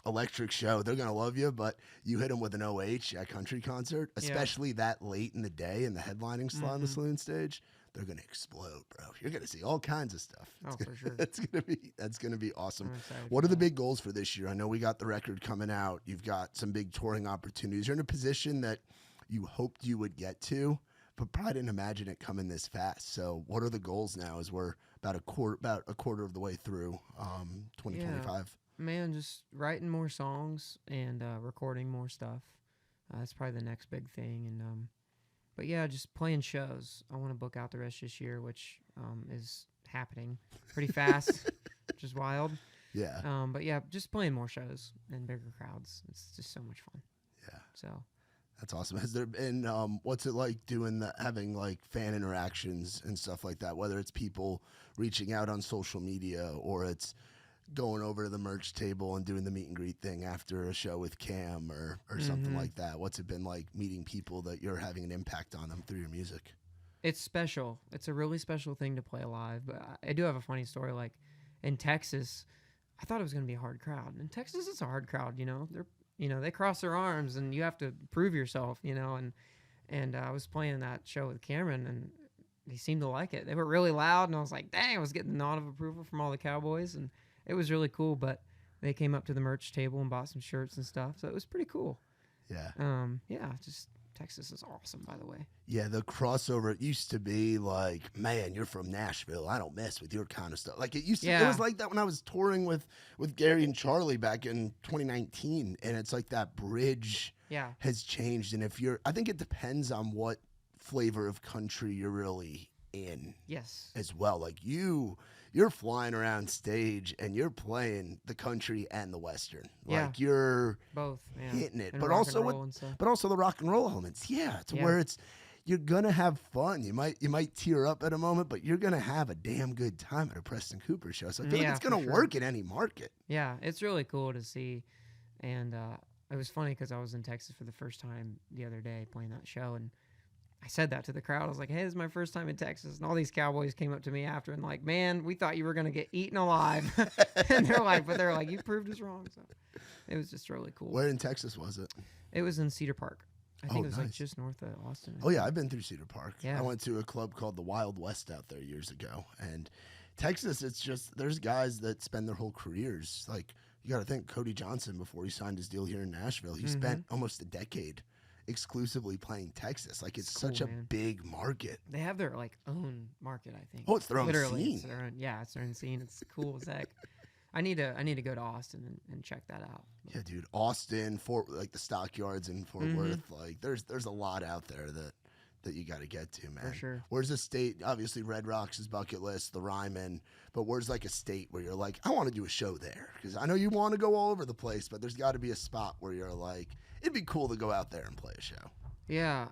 Electric show. They're gonna love you, but you hit them with an OH at country concert, especially that late in the day in the headlining slot on the saloon stage. They're gonna explode, bro. You're gonna see all kinds of stuff. Oh, for sure. That's gonna be awesome. I'm excited What for are the that. big goals for this year? I know we got the record coming out. You've got some big touring opportunities. You're in a position that you hoped you would get to, but probably didn't imagine it coming this fast. So, what are the goals now? As we're about a quarter of the way through 2025. Man, just writing more songs and recording more stuff. That's probably the next big thing. And but yeah, just playing shows. I want to book out the rest of this year, which is happening pretty fast, which is wild. Yeah. But yeah, just playing more shows and bigger crowds. It's just so much fun. Yeah. So That's awesome. Has there been what's it like having like fan interactions and stuff like that? Whether it's people reaching out on social media or it's going over to the merch table and doing the meet and greet thing after a show with Cam or something like that. What's it been like meeting people that you're having an impact on them through your music? it's special. It's a really special thing to play live. But I do have a funny story. Like in Texas, I thought it was going to be a hard crowd. In Texas, it's a hard crowd. They cross their arms and you have to prove yourself. And I was playing that show with Cameron and they seemed to like it. They were really loud and I was like, dang, I was getting the nod of approval from all the Cowboys and it was really cool. But they came up to the merch table and bought some shirts and stuff, so it was pretty cool. Yeah. Just Texas is awesome, by the way. Yeah, the crossover, it used to be like, man, you're from Nashville. I don't mess with your kind of stuff. Like it used to, it was like that when I was touring with Gary and Charlie back in 2019. And it's like that bridge has changed. And I think it depends on what flavor of country you're really in. Yes. As well. Like you're flying around stage and you're playing the country and the Western. Like you're both hitting it. And But rock also and roll and stuff. but also the rock and roll elements. Yeah. It's where you're gonna have fun. You might tear up at a moment, but you're gonna have a damn good time at a Preston Cooper show. So I feel like it's gonna work in any market. Yeah, it's really cool to see. And it was funny because I was in Texas for the first time the other day playing that show, and I said that to the crowd. I was like, hey, this is my first time in Texas. And all these Cowboys came up to me after and like, man, we thought you were going to get eaten alive. And they're like, you proved us wrong. So it was just really cool. Where in Texas was it? It was in Cedar Park. I think it was like nice. just north of Austin. Oh, yeah, I've been through Cedar Park. Yeah. I went to a club called the Wild West out there years ago. And Texas, it's just, there's guys that spend their whole careers. Like, you got to think Cody Johnson, before he signed his deal here in Nashville, he spent almost a decade exclusively playing Texas. Like, it's such a big market. They have their like own market, I think. Oh, it's their own Literally, scene. It's their own scene. It's cool as heck. I need to go to Austin and check that out. Yeah, dude. Austin, the Stockyards in Fort Worth. Like, there's a lot out there that you got to get to, man. For sure. Where's a state? Obviously, Red Rocks is bucket list, the Ryman. But where's like a state where you're like, I want to do a show there? Because I know you want to go all over the place, but there's got to be a spot where you're like, it'd be cool to go out there and play a show. Yeah,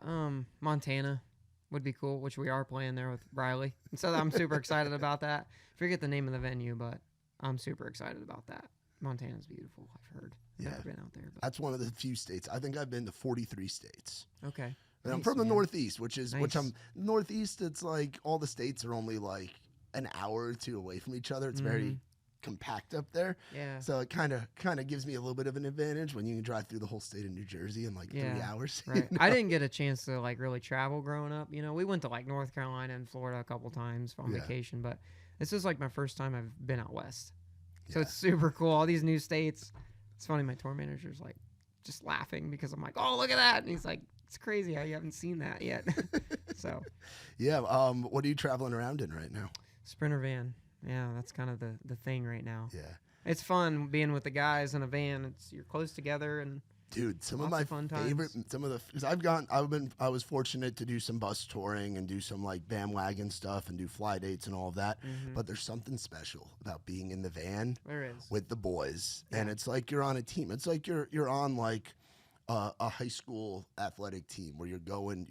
Montana would be cool, which we are playing there with Riley. And so I'm super excited about that. Forget the name of the venue, but I'm super excited about that. Montana's beautiful, I've heard. Yeah. Never been out there. But. That's one of the few states. I think I've been to 43 states. Okay. And I'm Nice, from the man. Northeast, which Nice. I'm Northeast. It's like all the states are only like an hour or two away from each other. It's very compact up there. Yeah. So it kind of gives me a little bit of an advantage when you can drive through the whole state of New Jersey in like 3 hours. Right. I didn't get a chance to like really travel growing up. You know, we went to like North Carolina and Florida a couple times on vacation, but this is like my first time I've been out west. So it's super cool. All these new states. It's funny. My tour manager's like just laughing because I'm like, oh, look at that. And he's like, it's crazy how you haven't seen that yet. So. Yeah. What are you traveling around in right now? Sprinter van. Yeah, that's kind of the thing right now. Yeah. It's fun being with the guys in a van. You're close together and dude, some of lots my of fun favorite, times. because I was fortunate to do some bus touring and do some like bandwagon stuff and do fly dates and all of that. But there's something special about being in the van There is. with the boys, and it's like you're on a team. It's like you're on like a high school athletic team where you're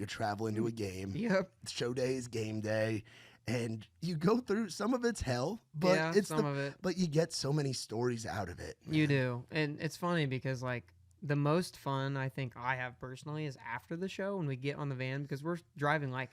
traveling to a game. Yep. Show day is game day. And you go through some of it's hell, but Yeah, it's some of it. But you get so many stories out of it. You man. do. And it's funny because like the most fun I think I have personally is after the show when we get on the van because we're driving like,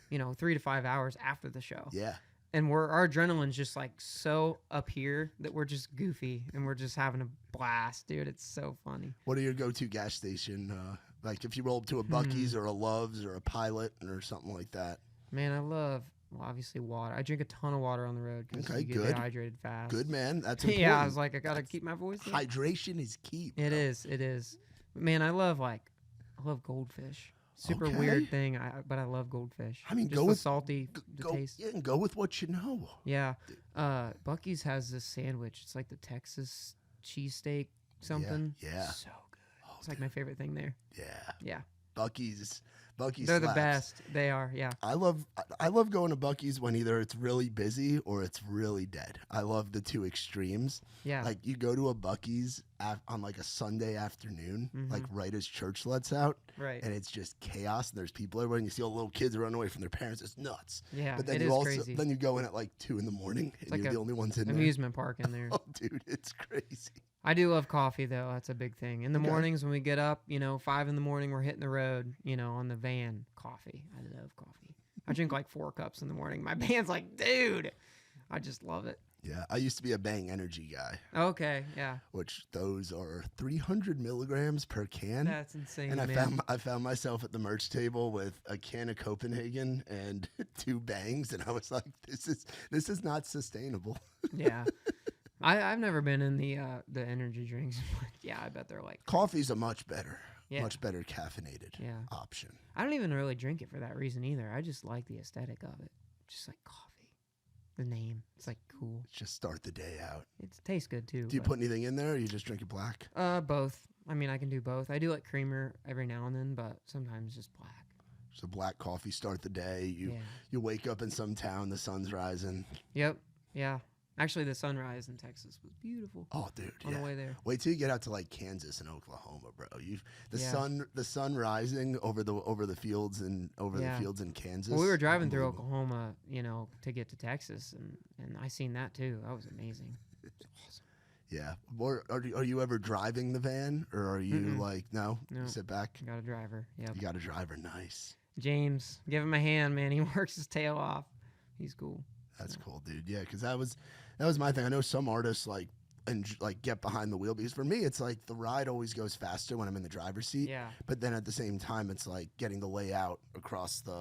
3 to 5 hours after the show. Yeah. And our adrenaline's just like so up here that we're just goofy and we're just having a blast, dude. It's so funny. What are your go-to gas station? Like if you roll up to a Buc-ee's or a Love's or a Pilot or something like that. Man, I love, obviously water. I drink a ton of water on the road because Okay, you get good. dehydrated fast. Good, man. That's important. Yeah, I was like, I got to keep my voice up. Hydration is key. Bro. It is. Man, I love goldfish. Super Okay. weird thing, but I love goldfish. I mean, just go the with salty taste. Yeah, and go with what you know. Yeah. Buc-ee's has this sandwich. It's like the Texas cheesesteak something. yeah. So good. It's like my favorite thing there. Yeah. Yeah. Buc-ee's They're the slaps. best. They are. Yeah. I love going to Buc-ee's when either it's really busy or it's really dead. I love the two extremes. Yeah. Like you go to a Buc-ee's on like a Sunday afternoon, like right as church lets out, Right. and it's just chaos. And there's people everywhere, and you see all the little kids running away from their parents. It's nuts. Yeah. But then it you is also crazy. then you go in at like 2 a.m. and like you're the only ones in there. Amusement park in there. Oh, dude, it's crazy. I do love coffee though. That's a big thing. In the Okay. mornings when we get up, 5 in the morning, we're hitting the road, on the van. Coffee. I love coffee. I drink like 4 cups in the morning. My band's like, dude, I just love it. Yeah, I used to be a Bang Energy guy, Okay, yeah, which those are 300 milligrams per can. that's insane, And man. I found myself at the merch table with a can of Copenhagen and 2 Bangs, and I was like, this is not sustainable. Yeah, I've never been in the energy drinks. Yeah, I bet they're like, Coffee's a much better Yeah. caffeinated Yeah. option. I don't even really drink it for that reason either. I just like the aesthetic of it. Just like coffee. The name. It's like cool. Just start the day out. It tastes good too. Do you but- put anything in there, or you just drink it black? Both. I mean, I can do both. I do like creamer every now and then, but sometimes just black. So black coffee, start the day. Yeah. You wake up in some town, the sun's rising. Yep. Yeah. Actually, the sunrise in Texas was beautiful Oh, dude, on yeah. the way there. Wait till you get out to like Kansas and Oklahoma, bro. The Yeah. sun rising over the fields and Yeah. the fields in Kansas. Well, we were driving through Unbelievable. Oklahoma, to get to Texas, and I seen that too. That was amazing. It's awesome. Yeah. Or are you ever driving the van, or are you Mm-mm. like no? No. You sit back. Got a driver. Yep. You got a driver. Nice. James, give him a hand, man. He works his tail off. He's cool. That's cool, dude. Yeah, because that was my thing. I know some artists like get behind the wheel, because for me it's like the ride always goes faster when I'm in the driver's seat. Yeah. But then at the same time, it's like getting the layout across the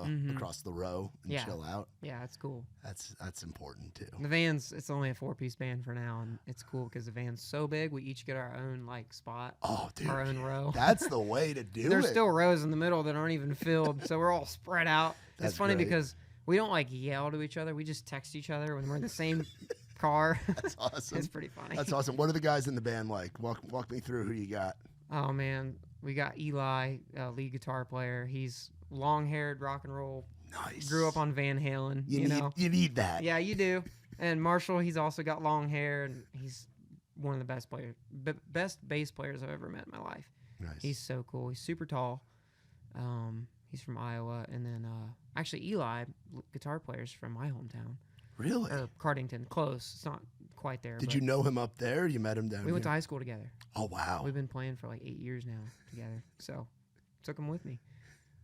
row and Yeah. chill out. Yeah, it's cool. That's important too. The van's, it's only a 4-piece band for now, and it's cool because the van's so big. We each get our own like spot, Oh, dude, our own row. that's the way to do There's it. still rows in the middle that aren't even filled, so we're all spread out. That's It's funny great. because we don't like yell to each other. We just text each other when we're in the same car. That's awesome. It's pretty funny. That's awesome. What are the guys in the band like? Walk me through who you got. Oh man, we got Eli, lead guitar player. He's long-haired rock and roll. Nice. Grew up on Van Halen. You need that. Yeah, you do. And Marshall, he's also got long hair, and he's one of the best bass players I've ever met in my life. Nice. He's so cool. He's super tall. He's from Iowa, and then actually Eli, guitar player's from my hometown. Really? Or Cardington, close. It's not quite there. Did you know him up there? Or you met him down here? We went to high school together. Oh wow. We've been playing for like 8 years now together. So took him with me.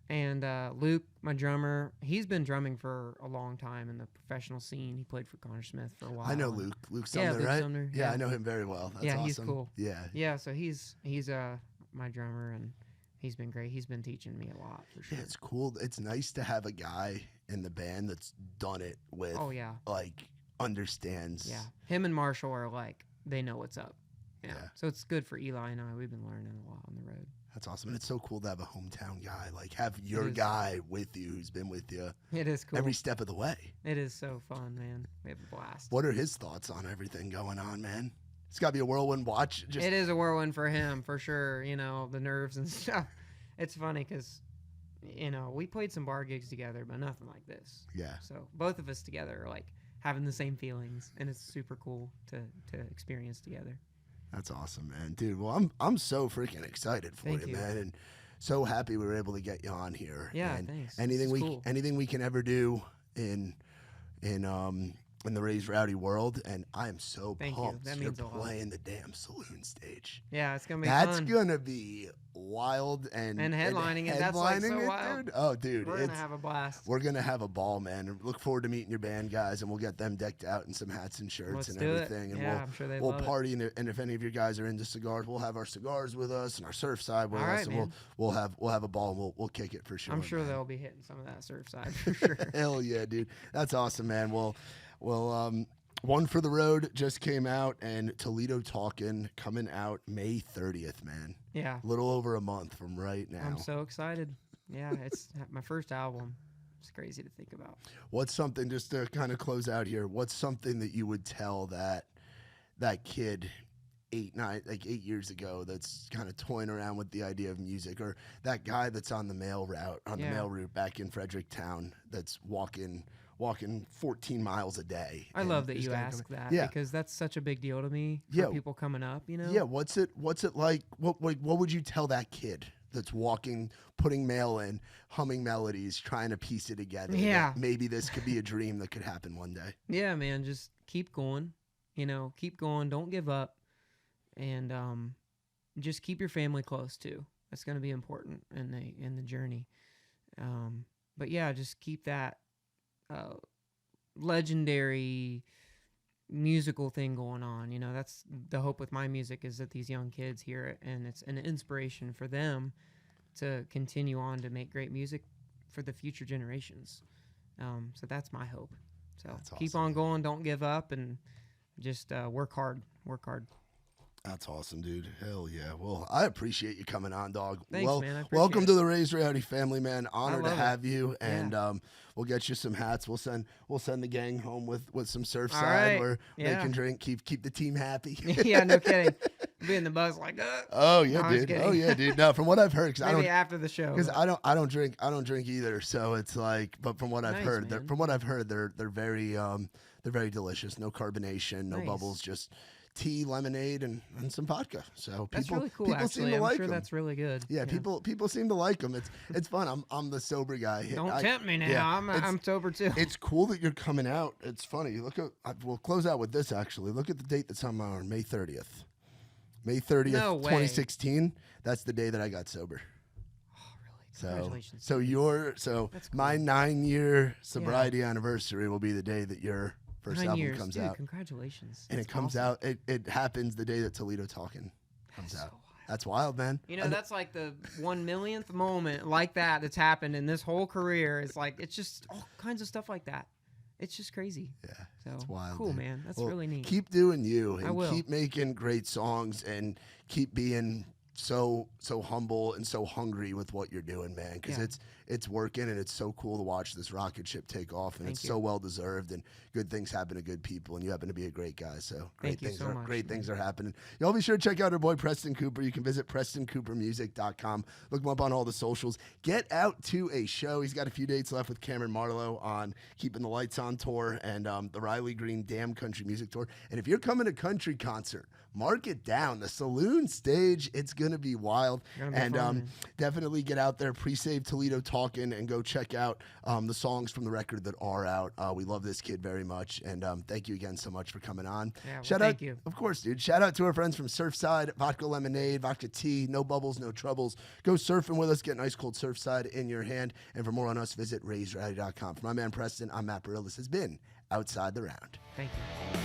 And Luke, my drummer, he's been drumming for a long time in the professional scene. He played for Connor Smith for a while. I know Luke. Luke Sumner, Luke right? Sumner, yeah, I know him very well. That's awesome. He's cool. Yeah. Yeah, so he's my drummer, and he's been great. He's been teaching me a lot for sure. Yeah, it's cool. It's nice to have a guy in the band that's done it with. Oh yeah. Like understands. Yeah, him and Marshall are like they know what's up. Yeah. Yeah. So it's good for Eli and I. We've been learning a lot on the road. That's awesome. And it's so cool to have a hometown guy. Like have your is. guy with you who's been with you It is cool. every step of the way. It is so fun, man. We have a blast. What are his thoughts on everything going on, man? It's got to be a whirlwind watch. Just It is a whirlwind for him, for sure. You know, the nerves and stuff. It's funny because, you know, we played some bar gigs together, but nothing like this. Yeah. So both of us together are like having the same feelings, and it's super cool to experience together. That's awesome, man. Dude, well, I'm so freaking excited for Thank you. man, and so happy we were able to get you on here. Yeah, and thanks. Anything It's we cool. anything we can ever do in the Raised Rowdy world, and I am so Thank you. pumped That you're means a lot. playing the damn saloon stage. Yeah, it's gonna be That's fun. gonna be wild and headlining it, that's, like, so headlining it, wild. dude. Oh, dude, We're gonna have a blast. we're gonna have a ball, man. Look forward to meeting your band guys, and we'll get them decked out in some hats and shirts Let's and do everything. it. And Yeah, I'm sure they we'll love it. party, and if any of you guys are into cigars, we'll have our cigars with us and our surf side with All us, right, and man. we'll have a ball, and we'll kick it for sure. I'm sure man. they'll be hitting some of that surf side for sure. Hell yeah, dude. That's awesome, man. Well, One for the Road just came out, and Toledo Talkin coming out May 30th, man. Yeah. A little over a month from right now. I'm so excited. Yeah, it's my first album. It's crazy to think about. What's something, just to kind of close out here, what's something that you would tell that kid 8 years ago that's kind of toying around with the idea of music, or that guy that's on the mail route back in Fredericktown that's walking 14 miles a day? I love that you ask that, because that's such a big deal to me for people coming up, you know? Yeah, what's it like? What would you tell that kid that's walking, putting mail in, humming melodies, trying to piece it together? Yeah. Maybe this could be a dream that could happen one day. Yeah, man, just keep going. You know, keep going. Don't give up. And just keep your family close too. That's going to be important in the journey. But yeah, just keep that legendary musical thing going on. You know, that's the hope with my music, is that these young kids hear it and it's an inspiration for them to continue on to make great music for the future generations. So that's my hope. So keep on going, don't give up, and just work hard. That's awesome, dude. Hell yeah. Well, I appreciate you coming on, dog. Thanks, man. I appreciate welcome it. to the Raised Rowdy family, man. Honor to love have you. Yeah. And we'll get you some hats. We'll send the gang home with some Surfside right. where they Yeah. can drink, keep the team happy. Yeah, no kidding. Be in the bus like, Oh yeah, No, I'm just dude. kidding. Oh yeah, dude. No, from what I've heard, maybe after the show. because I don't drink either. So it's like, but from what I've Nice, heard, man. they're very delicious. No carbonation, no Nice. bubbles, just tea, lemonade, and some vodka. So That's people, really cool. people Actually, seem to I'm like sure them. that's really good. Yeah, people seem to like them. It's fun. I'm the sober guy. Don't tempt me now. I'm sober too. It's cool that you're coming out. It's funny. We'll close out with this actually. Look at the date that's on our May 30th. May 30th, No way. 2016. That's the day that I got sober. Oh, really? Congratulations. So That's cool. my 9-year sobriety anniversary will be the day that your first 9 album years. comes Dude, out. Congratulations. And That's it comes awesome. out. It happens the day that Toledo Talkin comes That's out. so wild. That's wild, man. You know, that's like the 1 millionth moment like that's happened in this whole career. It's like, it's just all kinds of stuff like that. It's just crazy. Yeah, So it's wild. cool, dude. man. That's Well, really neat. Keep doing you, I and will. keep making great songs, and keep being so humble and so hungry with what you're doing, man. Because Yeah. it's working, and it's so cool to watch this rocket ship take off, and Thank it's you. so well deserved, and good things happen to good people, and you happen to be a great guy. So Thank you so much, great man. things are happening. Y'all be sure to check out our boy Preston Cooper. You can visit PrestonCoopermusic.com. Look him up on all the socials. Get out to a show. He's got a few dates left with Cameron Marlowe on Keeping the Lights On tour and the Riley Green Damn Country Music tour. And if you're coming to country concert, mark it down. The Saloon stage, it's going to be wild. Gonna be fun. Definitely get out there, pre-save Toledo Talkin, and go check out the songs from the record that are out. We love this kid very much. And thank you again so much for coming on. Yeah, well, Shout thank out, you. Of course, dude. Shout out to our friends from Surfside, Vodka Lemonade, Vodka Tea, no bubbles, no troubles. Go surfing with us. Get an ice cold Surfside in your hand. And for more on us, visit RaisRowdy.com. For my man Preston, I'm Matt Burrill. This has been Outside the Round. Thank you.